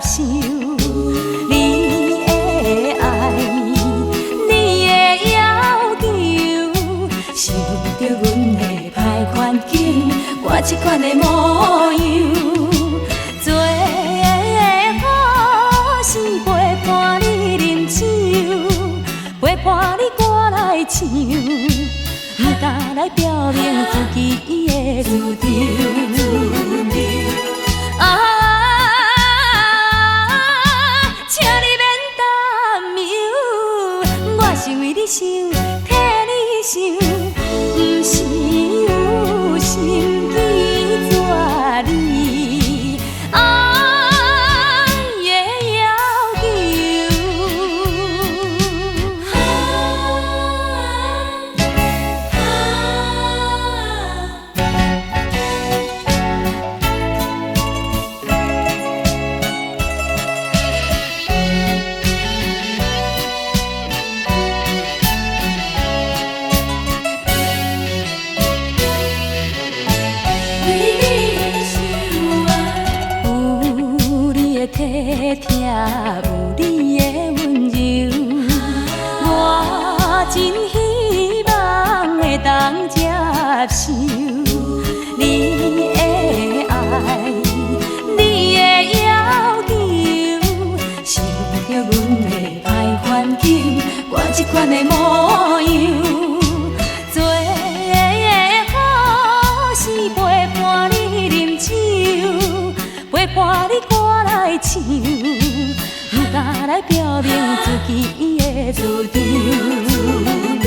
受。你的爱，你的要求，想着阮的歹环境，我这款的模样。做好事陪伴你饮酒，陪伴你歌来唱，不敢来表明自己的主张。啊，请你免担忧，我是为你想，替你想，不是有心机抓你爱的要体贴，有你的温柔，我真希望会当接受。你的爱，你的要求，想着阮的歹环境，我这款的模样。做好事陪伴你饮酒，陪伴你歌来唱，不敢来表明自己的主张。